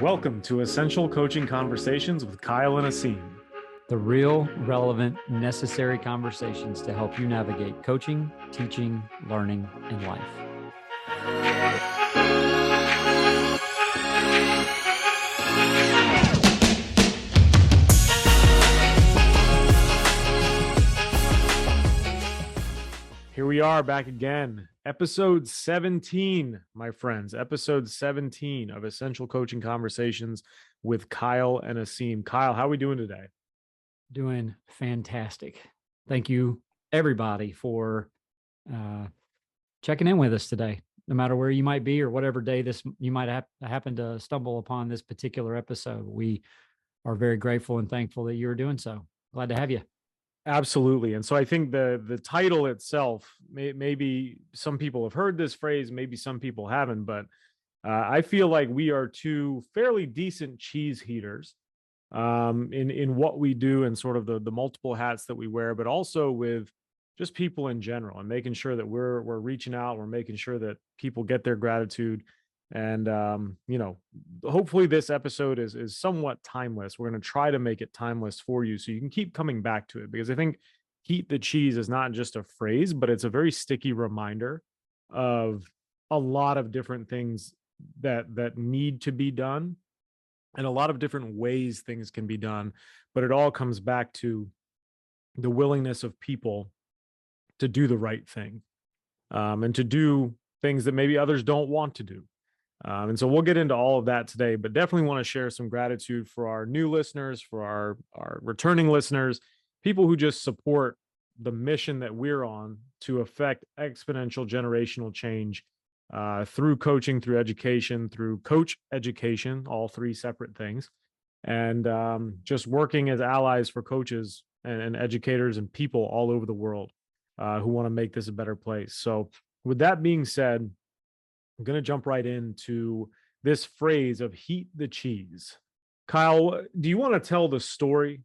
Welcome to Essential Coaching Conversations with Kyle and Asim. The real, relevant, necessary conversations to help you navigate coaching, teaching, learning, and life. Here we are back again. Episode 17, my friends. Episode 17 of Essential Coaching Conversations with Kyle and Asim. Kyle, how are we doing today? Doing fantastic. Thank you, everybody, for checking in with us today. No matter where you might be or whatever day you might happen to stumble upon this particular episode, we are very grateful and thankful that you're doing so. Glad to have you. Absolutely. And so I think the title itself, maybe some people have heard this phrase, maybe some people haven't, but I feel like we are two fairly decent cheese heaters in what we do and sort of the multiple hats that we wear, but also with just people in general and making sure that we're reaching out, we're making sure that people get their gratitude. And hopefully this episode is somewhat timeless. We're going to try to make it timeless for you so you can keep coming back to it, because I think heat the cheese is not just a phrase, but it's a very sticky reminder of a lot of different things that need to be done and a lot of different ways things can be done. But it all comes back to the willingness of people to do the right thing, and to do things that maybe others don't want to do. And so we'll get into all of that today, but definitely want to share some gratitude for our new listeners, for our returning listeners, people who just support the mission that we're on to affect exponential generational change through coaching, through education, through coach education, all three separate things, and just working as allies for coaches and educators and people all over the world who want to make this a better place. So with that being said, I'm going to jump right into this phrase of heat the cheese. Kyle, do you want to tell the story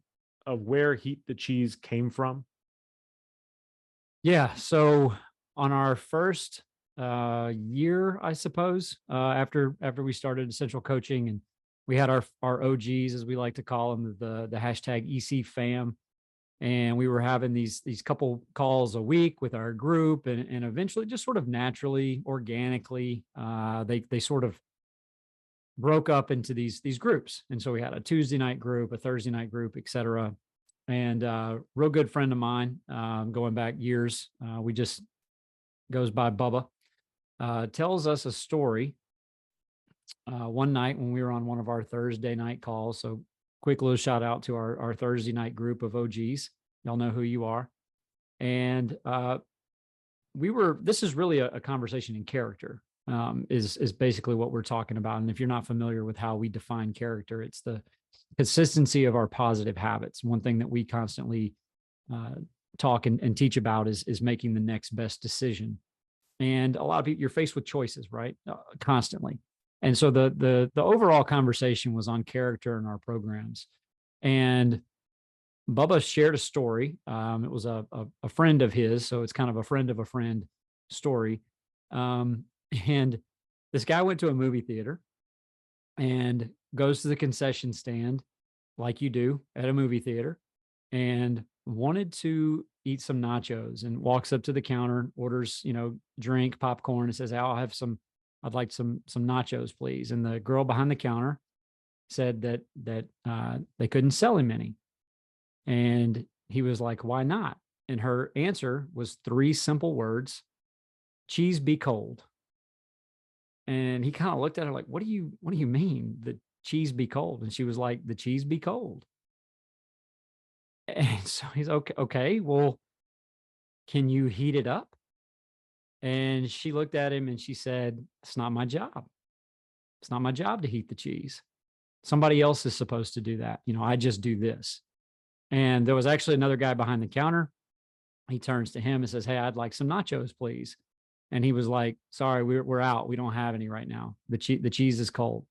of where heat the cheese came from? Yeah. So on our first year, I suppose, after we started Essential Coaching, and we had our OGs, as we like to call them, the hashtag EC fam. And we were having these couple calls a week with our group, and eventually, just sort of naturally, organically, they sort of broke up into these groups. And so we had a Tuesday night group, a Thursday night group, et cetera. And real good friend of mine, going back years, we just goes by Bubba, tells us a story one night when we were on one of our Thursday night calls. So quick little shout out to our Thursday night group of OGs. Y'all know who you are. And this is really a conversation in character, is basically what we're talking about. And if you're not familiar with how we define character, it's the consistency of our positive habits. One thing that we constantly talk and teach about is making the next best decision. And a lot of people, you're faced with choices, right? Constantly. And so the overall conversation was on character in our programs. And Bubba shared a story. It was a friend of his, so it's kind of a friend of a friend story. And this guy went to a movie theater and goes to the concession stand, like you do at a movie theater, and wanted to eat some nachos, and walks up to the counter, orders, drink, popcorn, and says, I'd like some nachos, please. And the girl behind the counter said that they couldn't sell him any. And he was like, why not? And her answer was three simple words: cheese be cold. And he kind of looked at her like, what do you mean, the cheese be cold? And she was like, the cheese be cold. And so he's okay, well, can you heat it up? And she looked at him and she said, it's not my job. It's not my job to heat the cheese. Somebody else is supposed to do that. I just do this. And there was actually another guy behind the counter. He turns to him and says, hey, I'd like some nachos, please. And he was like, sorry, we're out. We don't have any right now. The cheese is cold.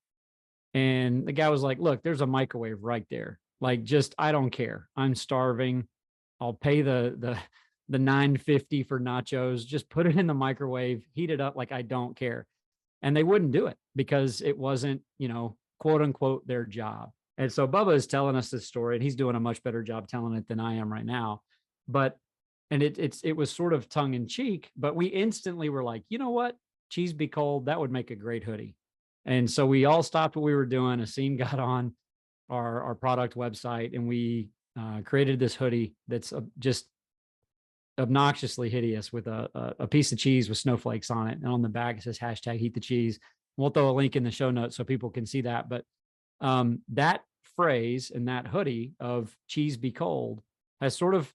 And the guy was like, look, there's a microwave right there. Like, just, I don't care. I'm starving. I'll pay the $9.50 for nachos. Just put it in the microwave, heat it up. Like, I don't care. And they wouldn't do it because it wasn't, quote unquote their job. And so Bubba is telling us this story, and he's doing a much better job telling it than I am right now. But and it was sort of tongue in cheek, but we instantly were like, you know what, cheese be cold, that would make a great hoodie. And so we all stopped what we were doing. A scene got on our product website, and we created this hoodie that's just obnoxiously hideous with a piece of cheese with snowflakes on it. And on the back, it says hashtag heat the cheese. We'll throw a link in the show notes so people can see that. But that phrase and that hoodie of cheese be cold has sort of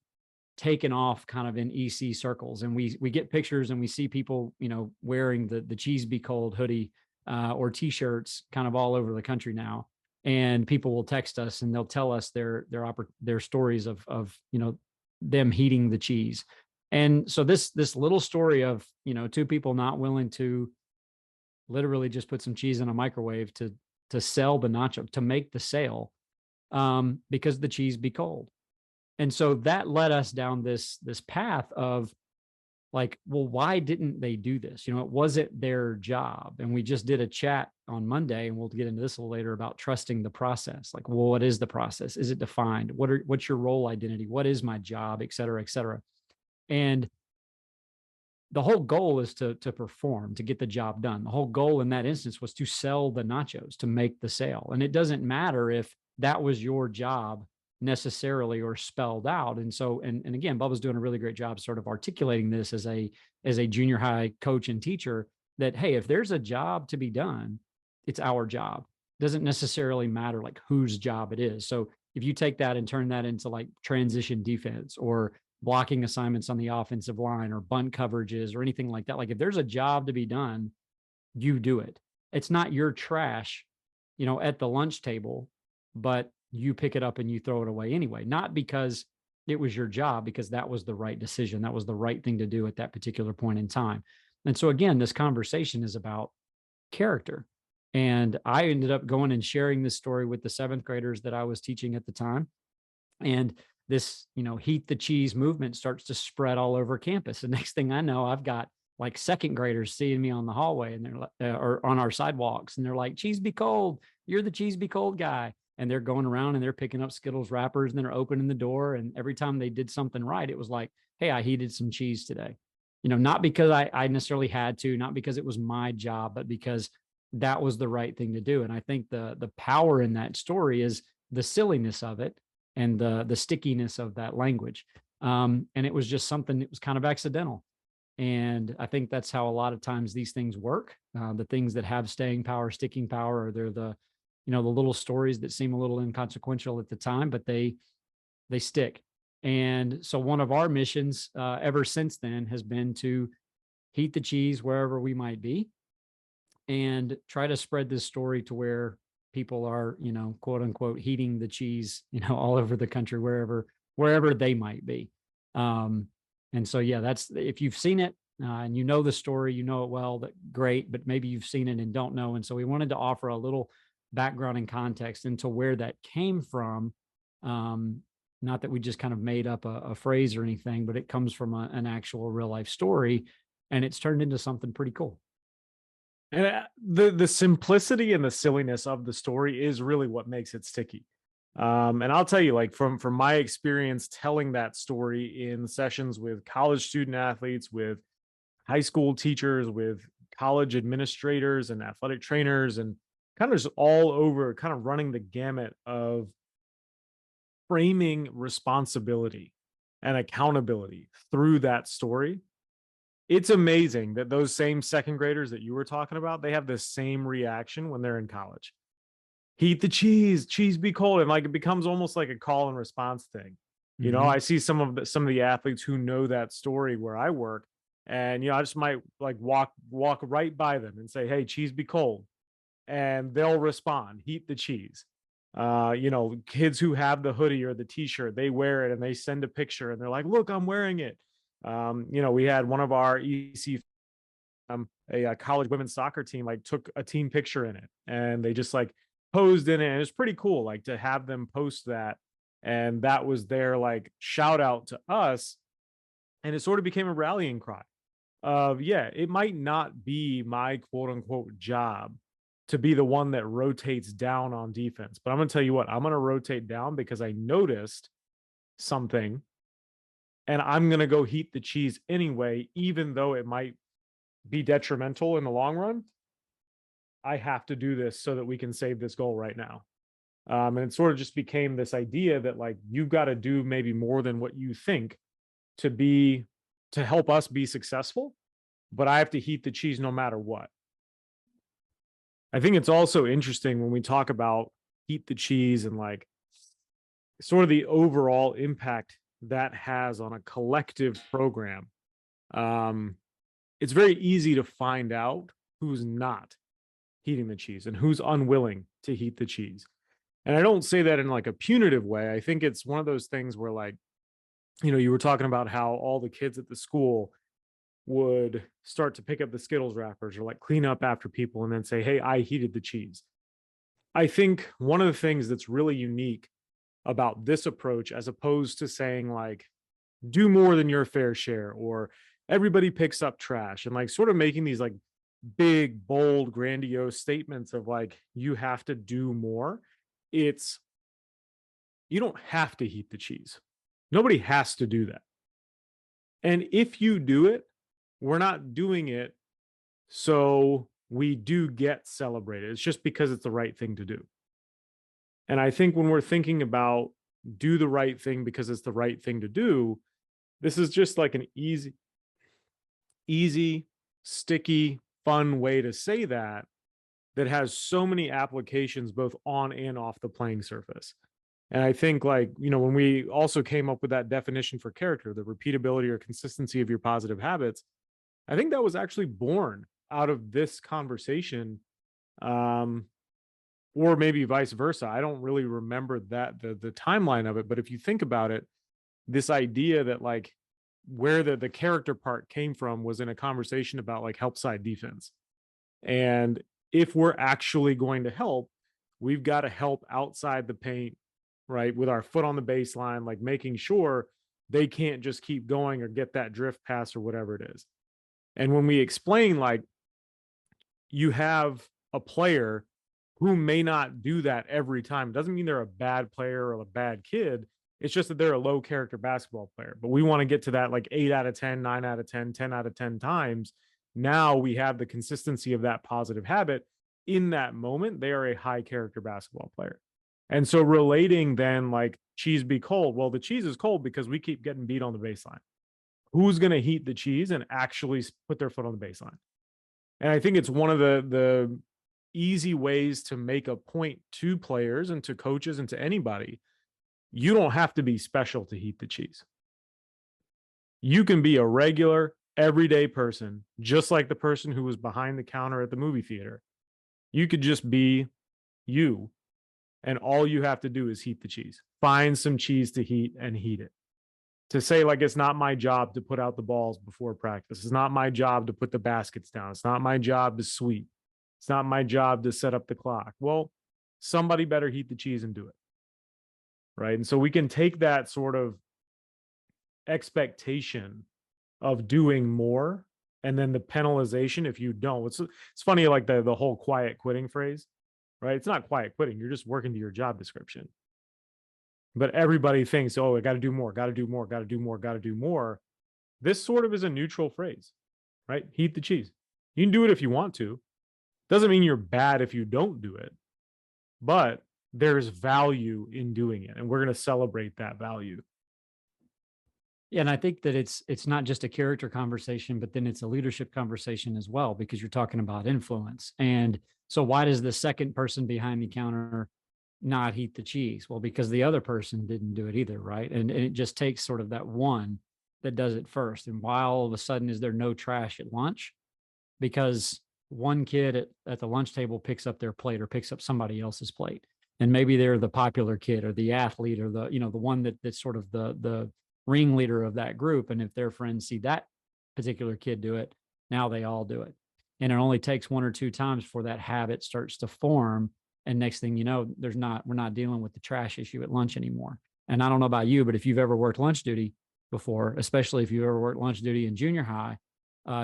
taken off kind of in EC circles. And we get pictures and we see people, wearing the cheese be cold hoodie or t-shirts kind of all over the country now. And people will text us and they'll tell us their stories of them heating the cheese. And so this little story of, two people not willing to literally just put some cheese in a microwave to sell the nacho, to make the sale, because the cheese be cold. And so that led us down this path of like, well, why didn't they do this? It wasn't their job. And we just did a chat on Monday, and we'll get into this a little later, about trusting the process. Like, well, what is the process? Is it defined? What's your role identity? What is my job, et cetera, et cetera. And the whole goal is to perform, to get the job done. The whole goal in that instance was to sell the nachos, to make the sale. And it doesn't matter if that was your job necessarily or spelled out. And so, and again, Bubba's doing a really great job sort of articulating this as a junior high coach and teacher, that, hey, if there's a job to be done, it's our job. It doesn't necessarily matter like whose job it is. So if you take that and turn that into like transition defense or blocking assignments on the offensive line or bunt coverages or anything like that, like if there's a job to be done, you do it. It's not your trash, at the lunch table, but you pick it up and you throw it away anyway, not because it was your job, because that was the right decision. That was the right thing to do at that particular point in time. And so again, this conversation is about character. And I ended up going and sharing this story with the seventh graders that I was teaching at the time. And this, heat the cheese movement starts to spread all over campus. The next thing I know, I've got like second graders seeing me on the hallway, and they're like, or on our sidewalks, and they're like, cheese be cold. You're the cheese be cold guy. And they're going around and they're picking up Skittles wrappers, and they're opening the door. And every time they did something right, it was like, hey, I heated some cheese today. Not because I necessarily had to, not because it was my job, but because that was the right thing to do. And I think the power in that story is the silliness of it and the stickiness of that language. And it was just something that was kind of accidental. And I think that's how a lot of times these things work. The things that have staying power, sticking power, or they're the little stories that seem a little inconsequential at the time, but they stick. And so one of our missions ever since then has been to heat the cheese wherever we might be, and try to spread this story to where people are, quote unquote, heating the cheese, all over the country, wherever they might be. And so, yeah, that's, if you've seen it and the story, it well, that great, but maybe you've seen it and don't know. And so we wanted to offer a little background and context into where that came from. Not that we just kind of made up a phrase or anything, but it comes from an actual real life story, and it's turned into something pretty cool. And the simplicity and the silliness of the story is really what makes it sticky. And I'll tell you, like from my experience telling that story in sessions with college student athletes, with high school teachers, with college administrators and athletic trainers, and kind of just all over, kind of running the gamut of framing responsibility and accountability through that story. It's amazing that those same second graders that you were talking about, they have the same reaction when they're in college. Heat the cheese be cold. And like, it becomes almost like a call and response thing. I see some of the athletes who know that story where I work, and, I just might like walk right by them and say, hey, cheese be cold. And they'll respond, heat the cheese. Kids who have the hoodie or the t-shirt, they wear it and they send a picture and they're like, look, I'm wearing it. We had one of our EC, a college women's soccer team, like took a team picture in it, and they just like posed in it. And it's pretty cool, like to have them post that. And that was their like shout out to us. And it sort of became a rallying cry of, yeah, it might not be my quote unquote job to be the one that rotates down on defense. But I'm going to tell you what, I'm going to rotate down because I noticed something and I'm going to go heat the cheese anyway, even though it might be detrimental in the long run. I have to do this so that we can save this goal right now. And it sort of just became this idea that like you've got to do maybe more than what you think to be to help us be successful, but I have to heat the cheese no matter what. I think it's also interesting when we talk about heat the cheese and like sort of the overall impact that has on a collective program. Um, it's very easy to find out who's not heating the cheese and who's unwilling to heat the cheese. And I don't say that in like a punitive way. I think it's one of those things where like, you know, you were talking about how all the kids at the school would start to pick up the Skittles wrappers or like clean up after people and then say, hey, I heated the cheese. I think one of the things that's really unique about this approach, as opposed to saying like, do more than your fair share or everybody picks up trash and like sort of making these like big, bold, grandiose statements of like, you have to do more. It's, you don't have to heat the cheese. Nobody has to do that. And if you do it, we're not doing it so we do get celebrated. It's just because it's the right thing to do. And I think when we're thinking about do the right thing because it's the right thing to do, this is just like an easy, sticky, fun way to say that that has so many applications both on and off the playing surface. And I think like, you know, when we also came up with that definition for character, the repeatability or consistency of your positive habits, I think that was actually born out of this conversation, um, or maybe vice versa. I don't really remember that the timeline of it, but if you think about it, this idea that like where the character part came from was in a conversation about like help side defense. And if we're actually going to help, we've got to help outside the paint, right? With our foot on the baseline, like making sure they can't just keep going or get that drift pass or whatever it is. And when we explain, like, you have a player who may not do that every time, it doesn't mean they're a bad player or a bad kid. It's just that they're a low character basketball player. But we want to get to that like 8 out of 10, 9 out of 10, 10 out of 10 times. Now we have the consistency of that positive habit. In that moment, they are a high character basketball player. And so relating then like cheese be cold. Well, the cheese is cold because we keep getting beat on the baseline. Who's going to heat the cheese and actually put their foot on the baseline? And I think it's one of the easy ways to make a point to players and to coaches and to anybody. You don't have to be special to heat the cheese. You can be a regular, everyday person, just like the person who was behind the counter at the movie theater. You could just be you, and all you have to do is heat the cheese. Find some cheese to heat and heat it. To say like it's not my job to put out the balls before practice. It's not my job to put the baskets down. It's not my job to sweep. It's not my job to set up the clock. Well, somebody better heat the cheese and do it. Right. And so we can take that sort of expectation of doing more and then the penalization if you don't. It's funny, like the whole quiet quitting phrase, right? It's not quiet quitting. You're just working to your job description. But everybody thinks, oh, I got to do more, got to do more, got to do more, got to do more. This sort of is a neutral phrase, right? Heat the cheese. You can do it if you want to. Doesn't mean you're bad if you don't do it, but there's value in doing it. And we're going to celebrate that value. Yeah, and I think that it's not just a character conversation, but then it's a leadership conversation as well, because you're talking about influence. And so why does the second person behind the counter not heat the cheese? Well, because the other person didn't do it either, right? And it just takes sort of that one that does it first. And why all of a sudden is there no trash at lunch? Because one kid at the lunch table picks up their plate or picks up somebody else's plate. And maybe they're the popular kid or the athlete or the, you know, the one that's sort of the ringleader of that group. And if their friends see that particular kid do it, now they all do it. And it only takes one or two times before that habit starts to form. And next thing you know, we're not dealing with the trash issue at lunch anymore. And I don't know about you, but if you've ever worked lunch duty before, especially if you've ever worked lunch duty in junior high,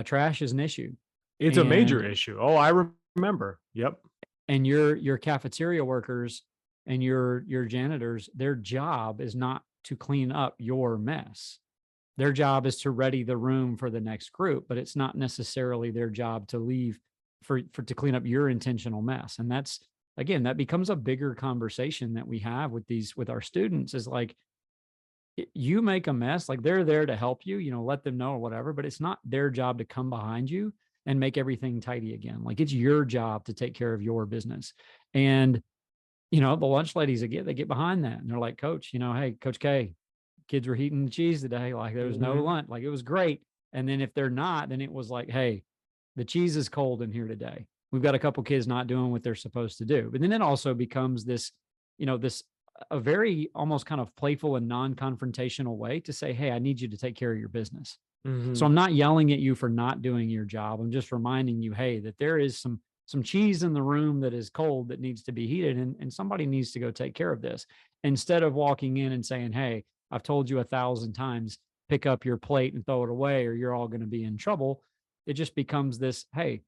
trash is an issue. It's a major issue. Oh, I remember. Yep. And your cafeteria workers and your janitors, their job is not to clean up your mess. Their job is to ready the room for the next group, but it's not necessarily their job to leave for to clean up your intentional mess. And that's, again, that becomes a bigger conversation that we have with our students, is like, you make a mess, like they're there to help you, let them know or whatever, but it's not their job to come behind you and make everything tidy again. Like, it's your job to take care of your business. And the lunch ladies, again, they get behind that and they're like, Coach, hey, Coach K, kids were eating the cheese today. Like, there was no lunch. Like, it was great. And then if they're not, then it was like, hey, the cheese is cold in here today. We've got a couple kids not doing what they're supposed to do. But then it also becomes this, this a very almost kind of playful and non-confrontational way to say, hey, I need you to take care of your business. So I'm not yelling at you for not doing your job. I'm just reminding you, hey, that there is some cheese in the room that is cold that needs to be heated, and somebody needs to go take care of this. Instead of walking in and saying, hey, I've told you 1,000 times, pick up your plate and throw it away or you're all going to be in trouble. It just becomes this, hey,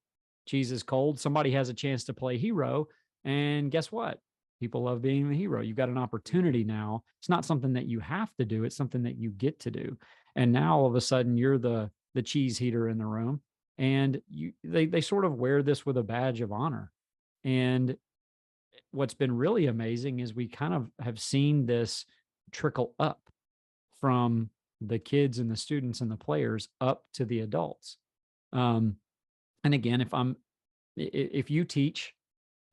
cheese is cold. Somebody has a chance to play hero. And guess what? People love being the hero. You've got an opportunity now. It's not something that you have to do. It's something that you get to do. And now all of a sudden you're the cheese heater in the room. And they sort of wear this with a badge of honor. And what's been really amazing is we kind of have seen this trickle up from the kids and the students and the players up to the adults. And again, if you teach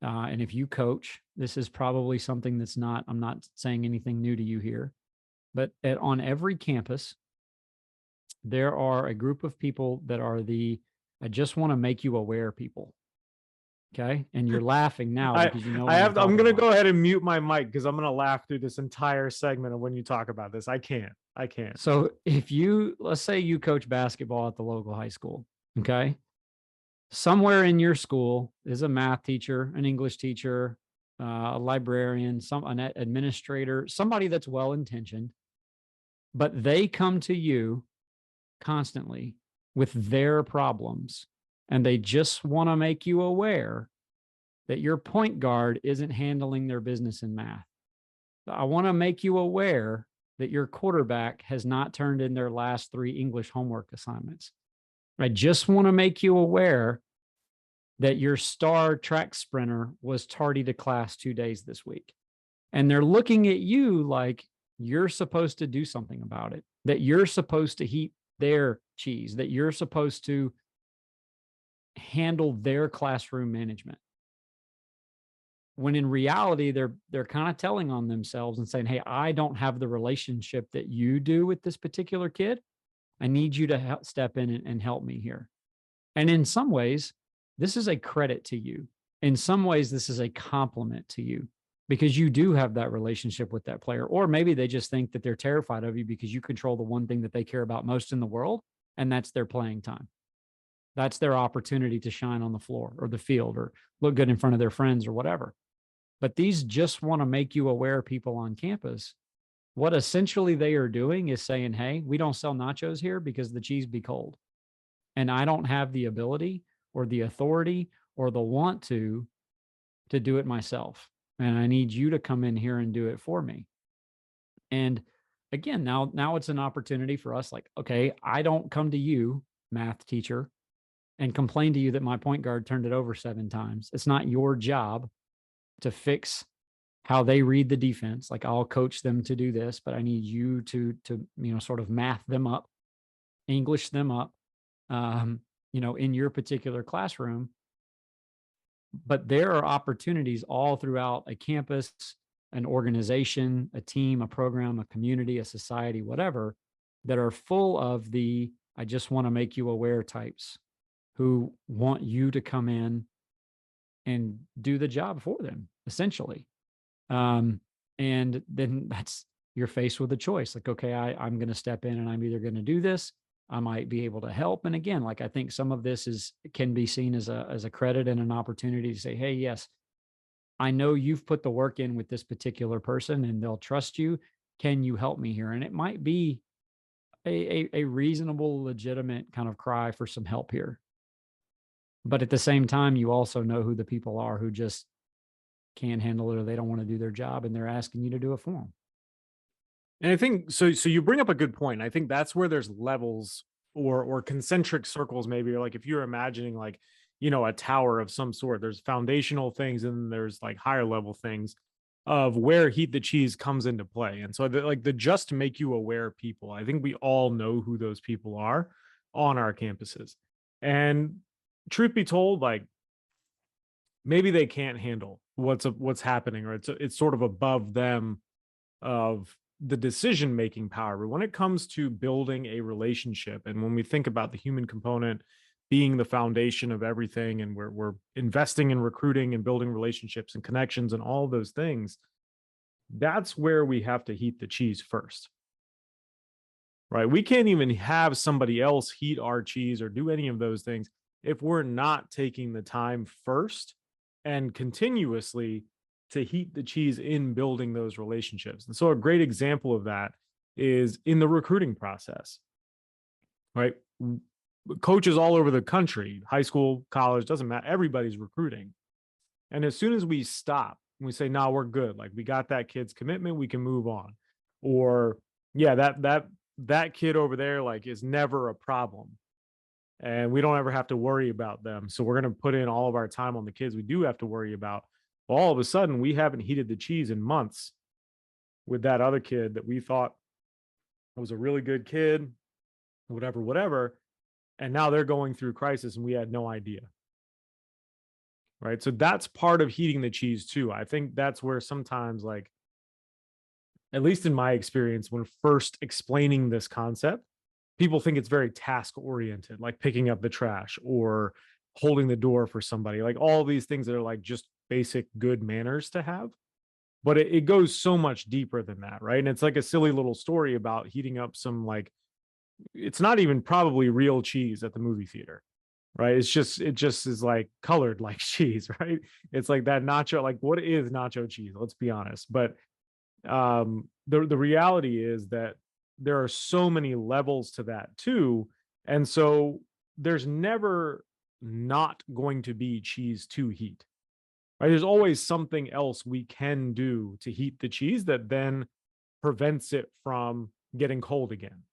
and if you coach, this is probably something that's not, I'm not saying anything new to you here, but on every campus, there are a group of people that are I just want to make you aware people. Okay. And you're laughing now because I'm going to go ahead and mute my mic because I'm going to laugh through this entire segment of when you talk about this. I can't. So let's say you coach basketball at the local high school. Okay. Somewhere in your school is a math teacher, an English teacher, a librarian, an administrator, somebody that's well-intentioned, but they come to you constantly with their problems, and they just want to make you aware that your point guard isn't handling their business in math. I want to make you aware that your quarterback has not turned in their last 3 English homework assignments. I just want to make you aware that your star track sprinter was tardy to class 2 days this week. And they're looking at you like you're supposed to do something about it, that you're supposed to heat their cheese, that you're supposed to handle their classroom management. When in reality, they're kind of telling on themselves and saying, hey, I don't have the relationship that you do with this particular kid. I need you to step in and help me here. And in some ways, this is a credit to you. In some ways, this is a compliment to you because you do have that relationship with that player. Or maybe they just think that they're terrified of you because you control the one thing that they care about most in the world, and that's their playing time. That's their opportunity to shine on the floor or the field or look good in front of their friends or whatever. But these just want to make you aware people on campus. What essentially they are doing is saying, hey, we don't sell nachos here because the cheese be cold. And I don't have the ability or the authority or the want to do it myself. And I need you to come in here and do it for me. And again, now it's an opportunity for us, like, okay, I don't come to you, math teacher, and complain to you that my point guard turned it over 7 times. It's not your job to fix how they read the defense. Like, I'll coach them to do this, but I need you to sort of math them up, English them up, in your particular classroom. But there are opportunities all throughout a campus, an organization, a team, a program, a community, a society, whatever, that are full of I just want to make you aware types who want you to come in and do the job for them, essentially. And then you're faced with a choice. Like, okay, I'm going to step in and I'm either going to do this, I might be able to help. And again, like, I think some of this can be seen as a credit and an opportunity to say, hey, yes, I know you've put the work in with this particular person and they'll trust you. Can you help me here? And it might be a reasonable, legitimate kind of cry for some help here. But at the same time, you also know who the people are who just can't handle it or they don't want to do their job and they're asking you to do it for them. And I think so. So you bring up a good point. I think that's where there's levels or concentric circles, maybe, or like if you're imagining like, a tower of some sort, there's foundational things and then there's like higher level things of where Heat the Cheese comes into play. And so like the just make you aware people, I think we all know who those people are on our campuses. And truth be told, like maybe they can't handle what's happening, or it's sort of above them of the decision making power. But when it comes to building a relationship, and when we think about the human component being the foundation of everything, and we're investing in recruiting and building relationships and connections and all of those things, that's where we have to heat the cheese first. Right? We can't even have somebody else heat our cheese or do any of those things if we're not taking the time first and continuously to heat the cheese in building those relationships. And so a great example of that is in the recruiting process, right? Coaches all over the country, high school, college, doesn't matter, everybody's recruiting. And as soon as we stop, we say, "No, we're good. Like we got that kid's commitment, we can move on." Or, "Yeah, that kid over there like is never a problem and we don't ever have to worry about them. So we're going to put in all of our time on the kids we do have to worry about." Well, all of a sudden, we haven't heated the cheese in months with that other kid that we thought was a really good kid, whatever, whatever. And now they're going through crisis and we had no idea. Right. So that's part of heating the cheese too. I think that's where sometimes, like, at least in my experience, when first explaining this concept, people think it's very task oriented, like picking up the trash or holding the door for somebody, like all these things that are like just basic good manners to have. But it goes so much deeper than that, right? And it's like a silly little story about heating up some, like, it's not even probably real cheese at the movie theater, right? It just is like colored like cheese, right? It's like that nacho, like what is nacho cheese? Let's be honest. But the reality is that there are so many levels to that too. And so there's never not going to be cheese to heat, right? There's always something else we can do to heat the cheese that then prevents it from getting cold again.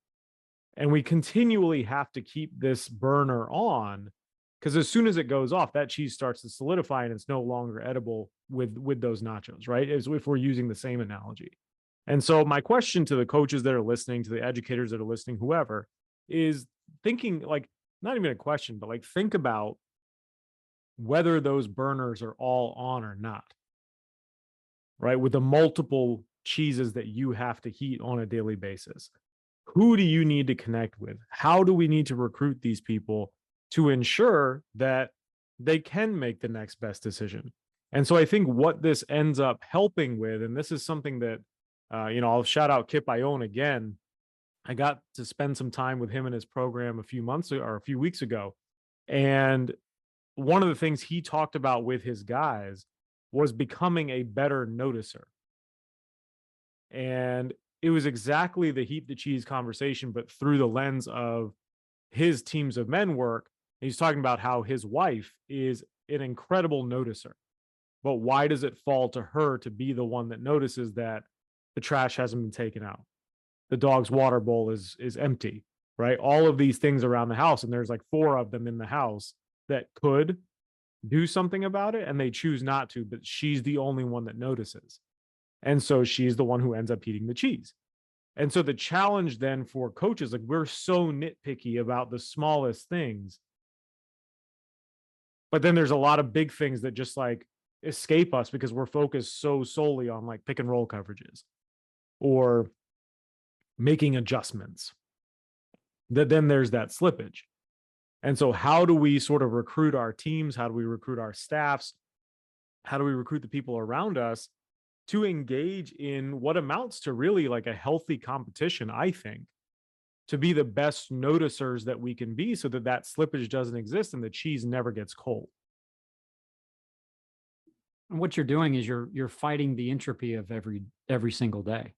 And we continually have to keep this burner on, because as soon as it goes off, that cheese starts to solidify and it's no longer edible with those nachos, right? As if we're using the same analogy. And so my question to the coaches that are listening, to the educators that are listening, whoever, is thinking, like, not even a question, but like think about whether those burners are all on or not, right? With the multiple cheeses that you have to heat on a daily basis. Who do you need to connect with? How do we need to recruit these people to ensure that they can make the next best decision? And so I think what this ends up helping with, and this is something that, I'll shout out Kip Ione again. I got to spend some time with him in his program a few months or a few weeks ago. And one of the things he talked about with his guys was becoming a better noticer. And it was exactly the heat the cheese conversation, but through the lens of his teams of men work. He's talking about how his wife is an incredible noticer, but why does it fall to her to be the one that notices that the trash hasn't been taken out, the dog's water bowl is empty, right? All of these things around the house, and there's like 4 of them in the house that could do something about it and they choose not to, but she's the only one that notices. And so she's the one who ends up eating the cheese. And so the challenge then for coaches, like, we're so nitpicky about the smallest things, but then there's a lot of big things that just like escape us because we're focused so solely on like pick and roll coverages or making adjustments, that then there's that slippage. And so how do we sort of recruit our teams? How do we recruit our staffs? How do we recruit the people around us to engage in what amounts to really like a healthy competition, I think, to be the best noticers that we can be so that that slippage doesn't exist and the cheese never gets cold. And what you're doing is you're fighting the entropy of every single day.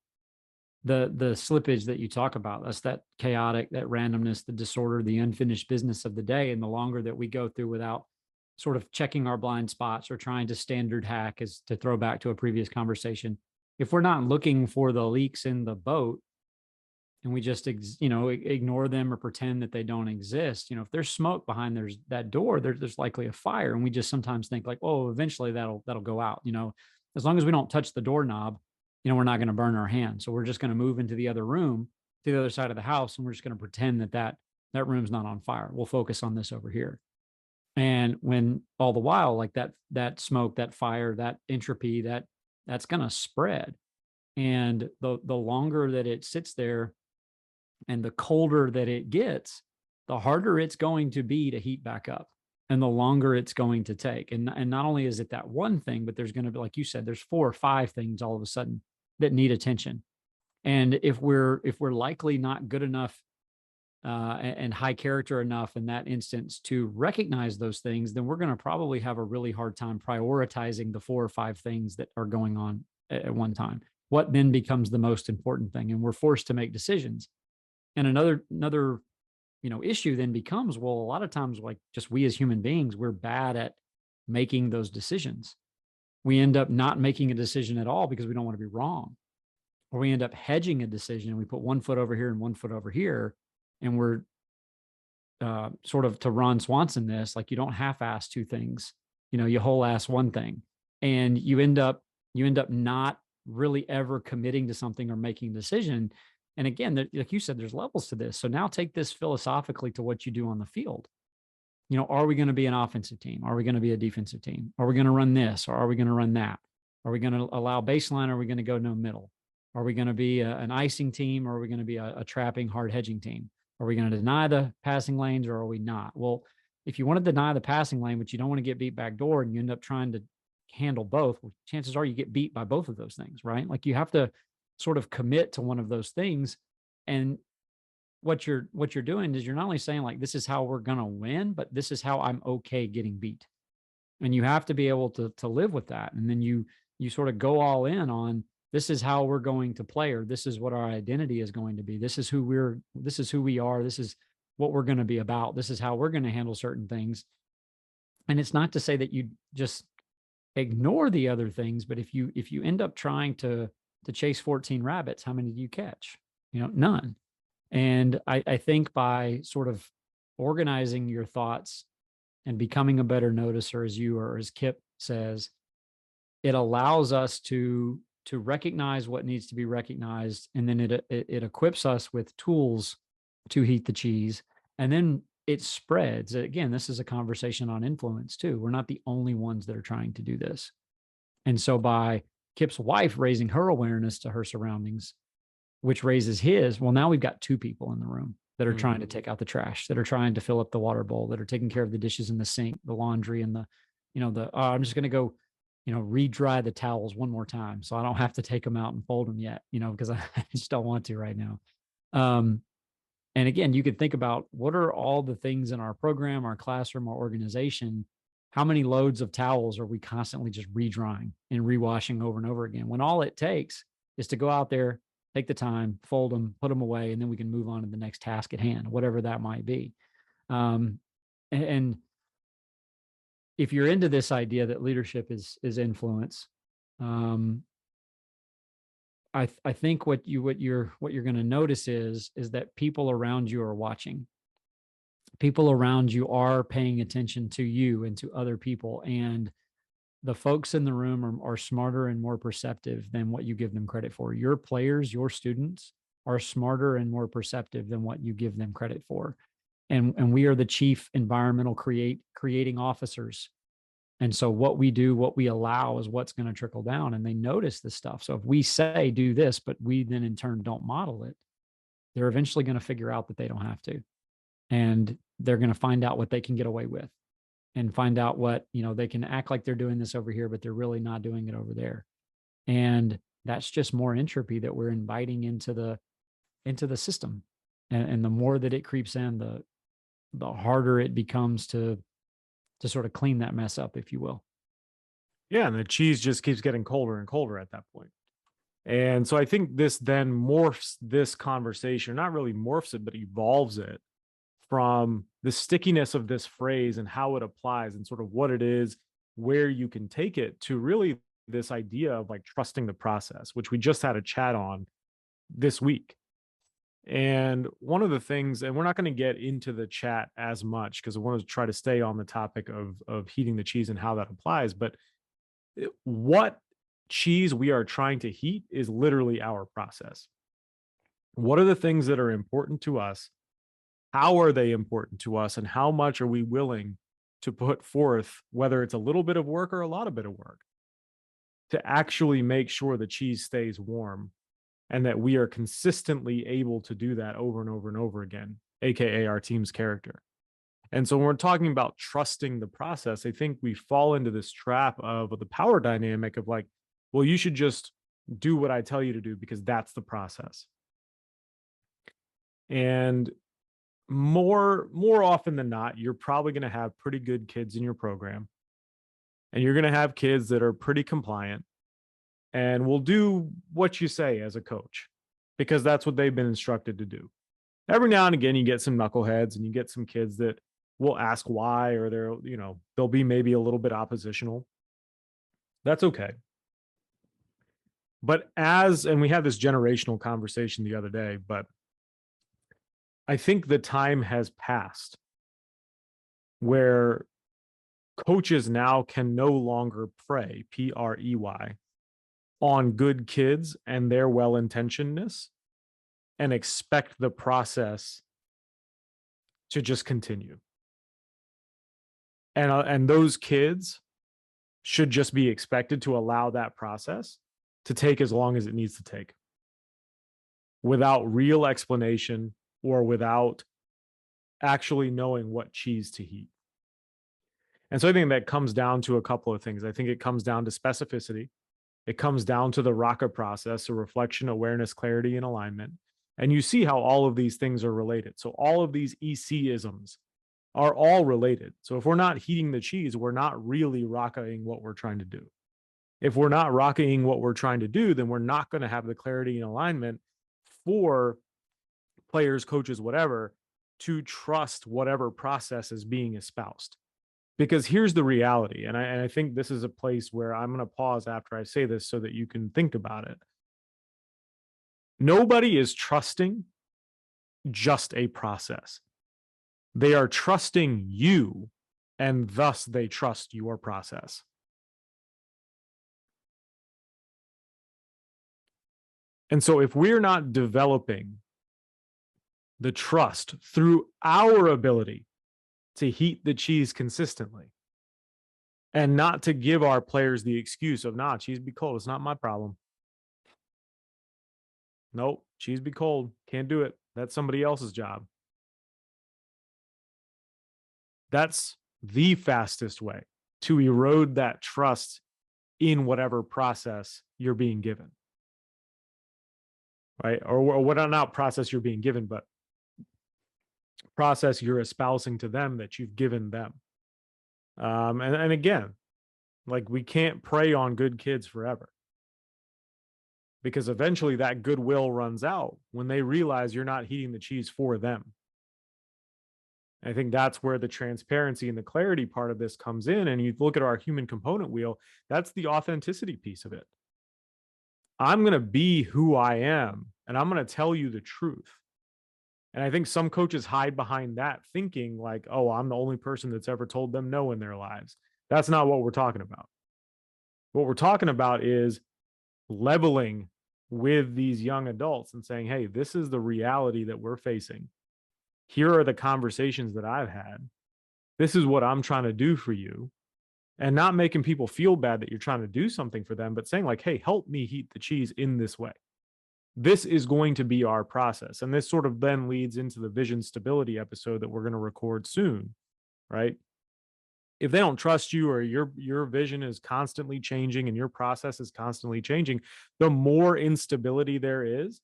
The slippage that you talk about, that's that chaotic, that randomness, the disorder, the unfinished business of the day. And the longer that we go through without sort of checking our blind spots or trying to standard hack, is to throw back to a previous conversation. If we're not looking for the leaks in the boat, and we just ignore them or pretend that they don't exist, if there's smoke behind there's that door, there's likely a fire, and we just sometimes think like, oh, eventually that'll go out. As long as we don't touch the doorknob, we're not going to burn our hand. So we're just going to move into the other room, to the other side of the house, and we're just going to pretend that room's not on fire. We'll focus on this over here. And when all the while, like that smoke, that fire, that entropy, that's going to spread. And the longer that it sits there and the colder that it gets, the harder it's going to be to heat back up, and the longer it's going to take. And not only is it that one thing, but there's going to be, like you said, there's 4 or 5 things all of a sudden that need attention. And if we're likely not good enough and high character enough in that instance to recognize those things, then we're going to probably have a really hard time prioritizing the 4 or 5 things that are going on at one time. What then becomes the most important thing? And we're forced to make decisions. And another issue then becomes, well, a lot of times, like, just we as human beings, we're bad at making those decisions. We end up not making a decision at all because we don't want to be wrong, or we end up hedging a decision, and we put 1 foot over here and 1 foot over here, and we're sort of, to Ron Swanson this, like, you don't half-ass 2 things, you whole-ass 1 thing, and you end up not really ever committing to something or making a decision. And again, like you said, there's levels to this. So now take this philosophically to what you do on the field. Are we going to be an offensive team? Are we going to be a defensive team? Are we going to run this, or are we going to run that? Are we going to allow baseline, or are we going to go no middle? Are we going to be an icing team, or are we going to be a trapping, hard hedging team? Are we going to deny the passing lanes, or are we not? Well, if you want to deny the passing lane, but you don't want to get beat backdoor, and you end up trying to handle both, well, chances are you get beat by both of those things, right? Like, you have to sort of commit to one of those things. And what you're doing is, you're not only saying, like, this is how we're going to win, but this is how I'm okay getting beat. And you have to be able to live with that. And then you sort of go all in on, this is how we're going to play, or this is what our identity is going to be. This is who we are. This is what we're going to be about. This is how we're going to handle certain things. And it's not to say that you just ignore the other things, but if you end up trying to chase 14 rabbits, how many do you catch? None. And I think by sort of organizing your thoughts and becoming a better noticer, as Kip says, it allows us to recognize what needs to be recognized. And then it equips us with tools to heat the cheese. And then it spreads. Again, this is a conversation on influence too. We're not the only ones that are trying to do this. And so by Kip's wife raising her awareness to her surroundings, which raises his, well, now we've got 2 people in the room that are trying to take out the trash, that are trying to fill up the water bowl, that are taking care of the dishes in the sink, the laundry, and I'm just going to go, re-dry the towels one more time, so I don't have to take them out and fold them yet, because I just don't want to right now. And again, you could think about, what are all the things in our program, our classroom, our organization? How many loads of towels are we constantly just re-drying and rewashing over and over again, when all it takes is to go out there, take the time, fold them, put them away, and then we can move on to the next task at hand, whatever that might be. And if you're into this idea that leadership is influence, I think what you're going to notice is that people around you are watching. People around you are paying attention to you and to other people, and the folks in the room are smarter and more perceptive than what you give them credit for. Your players, your students, are smarter and more perceptive than what you give them credit for. And we are the chief environmental creating officers. And so what we do, what we allow, is what's going to trickle down, and they notice this stuff. So if we say do this, but we then in turn don't model it, they're eventually going to figure out that they don't have to. And they're going to find out what they can get away with, and find out what, they can act like they're doing this over here, but they're really not doing it over there. And that's just more entropy that we're inviting into the system. And the more that it creeps in, the harder it becomes to sort of clean that mess up, if you will. Yeah, and the cheese just keeps getting colder and colder at that point. And so I think this then morphs this conversation, not really morphs it, but evolves it from the stickiness of this phrase and how it applies and sort of what it is, where you can take it, to really this idea of like trusting the process, which we just had a chat on this week. And one of the things, and we're not going to get into the chat as much because I want to try to stay on the topic of heating the cheese and how that applies, but what cheese we are trying to heat is literally our process. What are the things that are important to us? How are they important to us? And how much are we willing to put forth, whether it's a little bit of work or a lot of bit of work, to actually make sure the cheese stays warm and that we are consistently able to do that over and over and over again, AKA our team's character. And so when we're talking about trusting the process, I think we fall into this trap of the power dynamic of like, well, you should just do what I tell you to do because that's the process. And more often than not, you're probably going to have pretty good kids in your program, and you're going to have kids that are pretty compliant and will do what you say as a coach because that's what they've been instructed to do. Every now and again, you get some knuckleheads and you get some kids that will ask why, or they'll be maybe a little bit oppositional. That's okay. But and we had this generational conversation the other day, but I think the time has passed where coaches now can no longer prey, on good kids and their well-intentionedness and expect the process to just continue. And those kids should just be expected to allow that process to take as long as it needs to take without real explanation or without actually knowing what cheese to heat. And so I think that comes down to a couple of things. I think it comes down to specificity. It comes down to the RACA process, so reflection, awareness, clarity, and alignment. And you see how all of these things are related. So all of these EC-isms are all related. So if we're not heating the cheese, we're not really RACAing what we're trying to do. If we're not RACAing what we're trying to do, then we're not going to have the clarity and alignment for players, coaches, whatever, to trust whatever process is being espoused. Because here's the reality, and I think this is a place where I'm going to pause after I say this so that you can think about it. Nobody is trusting just a process. They are trusting you, and thus they trust your process. And so if we're not developing the trust through our ability to heat the cheese consistently and not to give our players the excuse of, nah, cheese be cold, it's not my problem. Nope, cheese be cold, can't do it, that's somebody else's job. That's the fastest way to erode that trust in whatever process you're being given, right? Or what not process you're being given, but process you're espousing to them that you've given them. And again, like, we can't prey on good kids forever, because eventually that goodwill runs out when they realize you're not heating the cheese for them. I think that's where the transparency and the clarity part of this comes in. And you look at our human component wheel, that's the authenticity piece of it. I'm going to be who I am, and I'm going to tell you the truth. And I think some coaches hide behind that, thinking like, oh, I'm the only person that's ever told them no in their lives. That's not what we're talking about. What we're talking about is leveling with these young adults and saying, hey, this is the reality that we're facing. Here are the conversations that I've had. This is what I'm trying to do for you. And not making people feel bad that you're trying to do something for them, but saying like, hey, help me heat the cheese in this way. This is going to be our process. And this sort of then leads into the vision stability episode that we're going to record soon, right? If they don't trust you, or your vision is constantly changing and your process is constantly changing, the more instability there is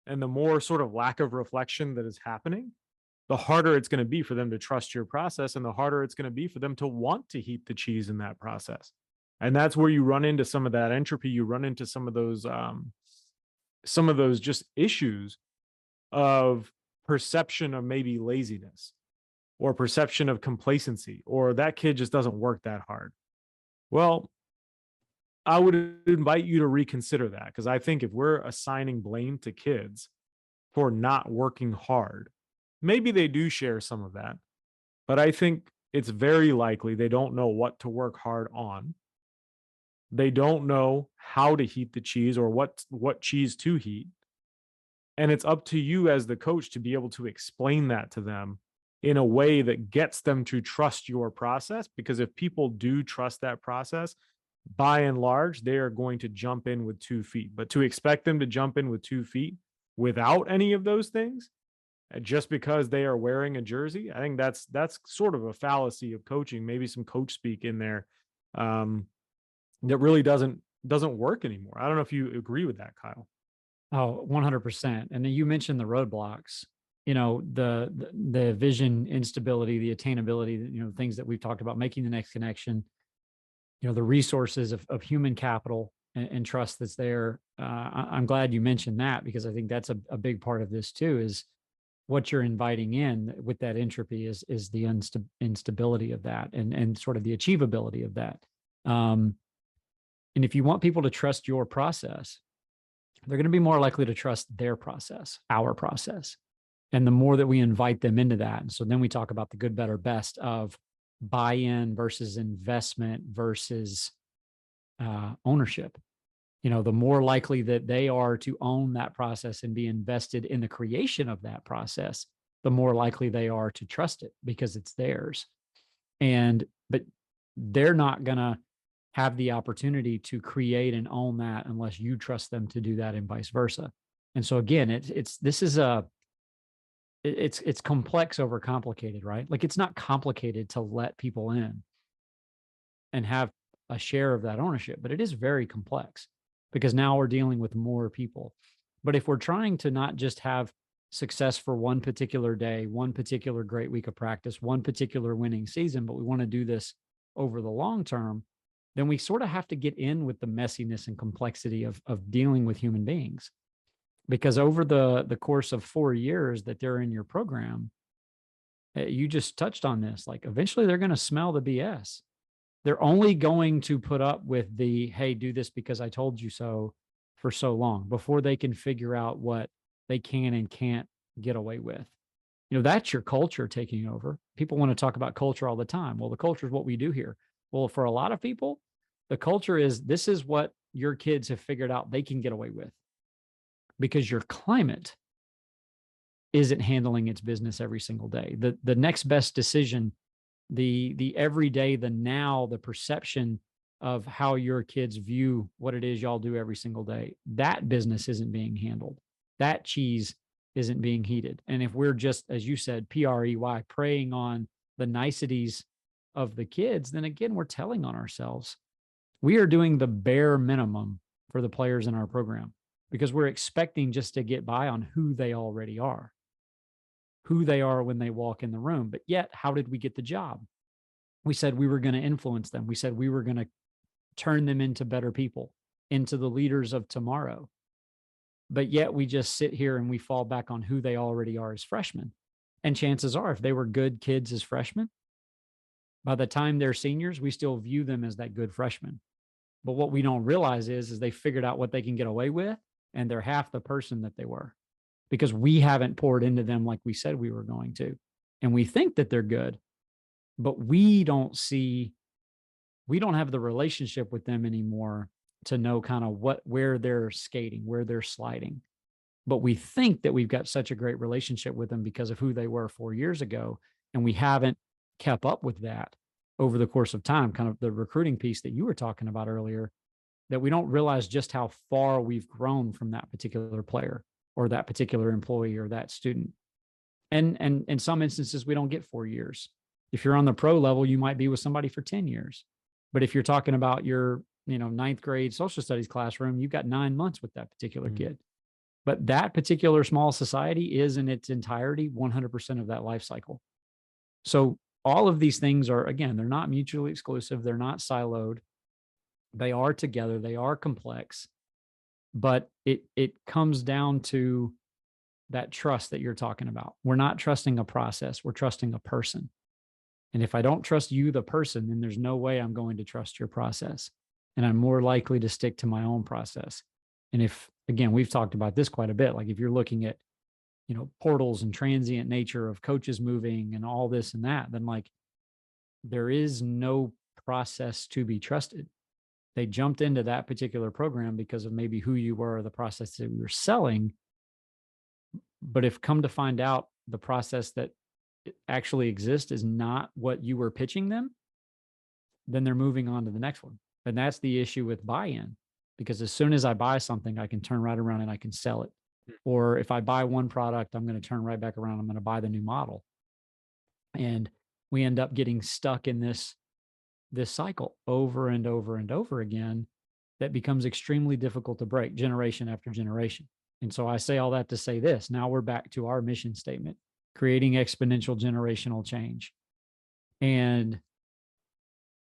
and the more sort of lack of reflection that is happening, the harder it's going to be for them to trust your process, and the harder it's going to be for them to want to heat the cheese in that process. And that's where you run into some of that entropy. You run into some of those just issues of perception of maybe laziness or perception of complacency, or that kid just doesn't work that hard. Well, I would invite you to reconsider that, because I think if we're assigning blame to kids for not working hard, maybe they do share some of that, but I think it's very likely they don't know what to work hard on. They don't know how to heat the cheese or what cheese to heat. And it's up to you as the coach to be able to explain that to them in a way that gets them to trust your process. Because if people do trust that process, by and large, they are going to jump in with 2 feet. But to expect them to jump in with 2 feet without any of those things, just because they are wearing a jersey, I think that's sort of a fallacy of coaching. Maybe some coach speak in there, that really doesn't work anymore. I don't know if you agree with that, Kyle. Oh, 100%. And then you mentioned the roadblocks, the vision instability, the attainability, things that we've talked about, making the next connection, the resources of human capital and trust that's there. I'm glad you mentioned that, because I think that's a big part of this too, is what you're inviting in with that entropy is the instability of that, and sort of the achievability of that. And if you want people to trust your process, they're going to be more likely to trust their process, our process. And the more that we invite them into that. And so then we talk about the good, better, best of buy-in versus investment versus ownership. The more likely that they are to own that process and be invested in the creation of that process, the more likely they are to trust it because it's theirs. But they're not going to have the opportunity to create and own that unless you trust them to do that, and vice versa. And so again, it's complex over complicated, right? Like, it's not complicated to let people in and have a share of that ownership, but it is very complex because now we're dealing with more people. But if we're trying to not just have success for one particular day, one particular great week of practice, one particular winning season, but we want to do this over the long term, then we sort of have to get in with the messiness and complexity of dealing with human beings. Because over the course of 4 years that they're in your program, you just touched on this, like eventually they're going to smell the BS. They're only going to put up with the, hey, do this because I told you so, for so long before they can figure out what they can and can't get away with. That's your culture taking over. People want to talk about culture all the time. Well, the culture is what we do here. Well, for a lot of people, the culture is, this is what your kids have figured out they can get away with because your climate isn't handling its business every single day. The next best decision, the everyday, the now, the perception of how your kids view what it is y'all do every single day, that business isn't being handled. That cheese isn't being heated. And if we're just, as you said, PREY, preying on the niceties of the kids, then again, we're telling on ourselves. We are doing the bare minimum for the players in our program because we're expecting just to get by on who they already are, who they are when they walk in the room. But yet, how did we get the job? We said we were going to influence them. We said we were going to turn them into better people, into the leaders of tomorrow. But yet we just sit here and we fall back on who they already are as freshmen. And chances are, if they were good kids as freshmen, by the time they're seniors, we still view them as that good freshman. But what we don't realize is they figured out what they can get away with, and they're half the person that they were because we haven't poured into them like we said we were going to. And we think that they're good, but we don't have the relationship with them anymore to know kind of where they're skating, where they're sliding. But we think that we've got such a great relationship with them because of who they were 4 years ago. And we haven't kept up with that over the course of time, kind of the recruiting piece that you were talking about earlier, that we don't realize just how far we've grown from that particular player or that particular employee or that student. And in some instances, we don't get 4 years. If you're on the pro level, you might be with somebody for 10 years. But if you're talking about your, ninth grade social studies classroom, you've got 9 months with that particular kid. But that particular small society is in its entirety 100% of that life cycle. So all of these things are, again, they're not mutually exclusive. They're not siloed. They are together. They are complex. But it comes down to that trust that you're talking about. We're not trusting a process, we're trusting a person. And if I don't trust you, the person, then there's no way I'm going to trust your process. And I'm more likely to stick to my own process. And if, again, we've talked about this quite a bit, like if you're looking at, portals and transient nature of coaches moving and all this and that, then like there is no process to be trusted. They jumped into that particular program because of maybe who you were, or the process that we were selling. But if come to find out the process that actually exists is not what you were pitching them, then they're moving on to the next one. And that's the issue with buy-in, because as soon as I buy something, I can turn right around and I can sell it. Or if I buy one product, I'm going to turn right back around. I'm going to buy the new model. And we end up getting stuck in this cycle over and over and over again that becomes extremely difficult to break generation after generation. And so I say all that to say this. Now we're back to our mission statement, creating exponential generational change. And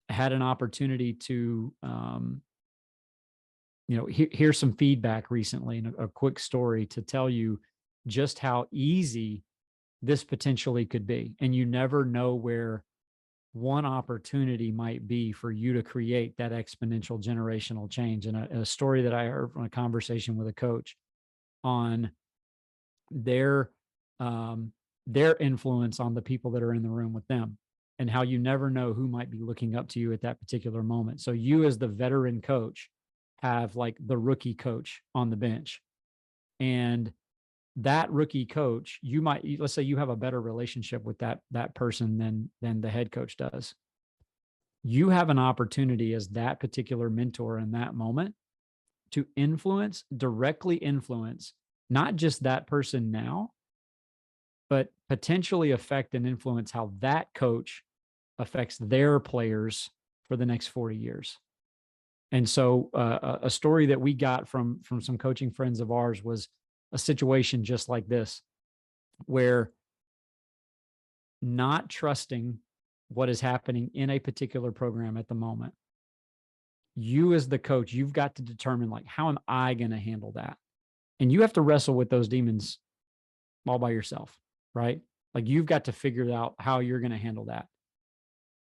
had an opportunity to, hear some feedback recently, and a quick story to tell you just how easy this potentially could be. And you never know where one opportunity might be for you to create that exponential generational change. And a story that I heard from a conversation with a coach on their influence on the people that are in the room with them, and how you never know who might be looking up to you at that particular moment. So you, as the veteran coach, have like the rookie coach on the bench, and that rookie coach, let's say you have a better relationship with that person than the head coach does. You have an opportunity as that particular mentor in that moment to directly influence, not just that person now, but potentially affect and influence how that coach affects their players for the next 40 years. And so a story that we got from some coaching friends of ours was a situation just like this, where not trusting what is happening in a particular program at the moment, you as the coach, you've got to determine, like, how am I going to handle that? And you have to wrestle with those demons all by yourself, right? Like, you've got to figure out how you're going to handle that.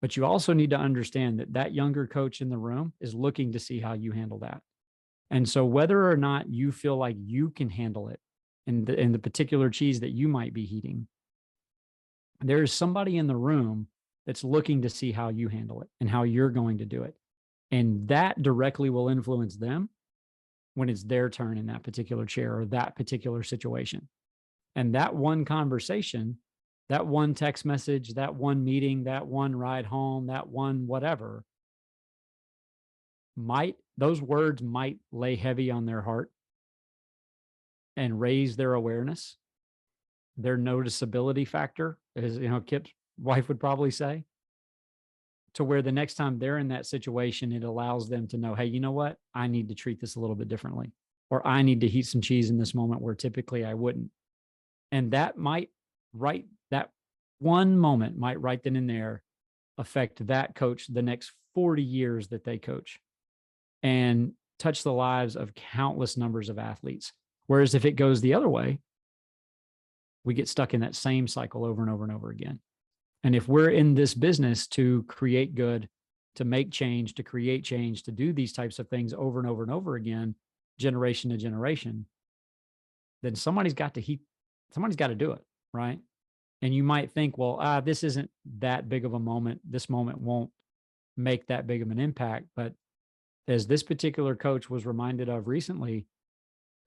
But you also need to understand that that younger coach in the room is looking to see how you handle that. And so whether or not you feel like you can handle it in the particular cheese that you might be heating, there is somebody in the room that's looking to see how you handle it and how you're going to do it. And that directly will influence them when it's their turn in that particular chair or that particular situation. And that one conversation, that one text message, that one meeting, that one ride home, that one whatever, those words might lay heavy on their heart and raise their awareness, their noticeability factor, as Kip's wife would probably say, to where the next time they're in that situation, it allows them to know, hey, you know what? I need to treat this a little bit differently, or I need to heat some cheese in this moment where typically I wouldn't. And that one moment might right then and there affect that coach the next 40 years that they coach, and touch the lives of countless numbers of athletes. Whereas if it goes the other way, we get stuck in that same cycle over and over and over again. And if we're in this business to create good, to make change, to create change, to do these types of things over and over and over again, generation to generation, then somebody's got to do it, right? And you might think, well, this isn't that big of a moment. This moment won't make that big of an impact. But as this particular coach was reminded of recently,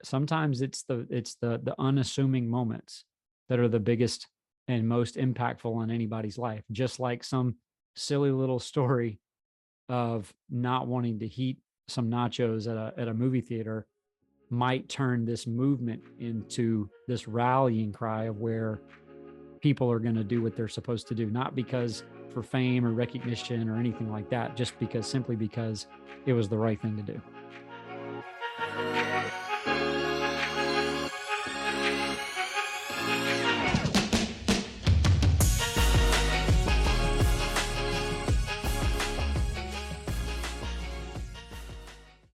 sometimes it's the unassuming moments that are the biggest and most impactful on anybody's life. Just like some silly little story of not wanting to heat some nachos at a movie theater might turn this movement into this rallying cry of where people are going to do what they're supposed to do, not because for fame or recognition or anything like that, just simply because it was the right thing to do.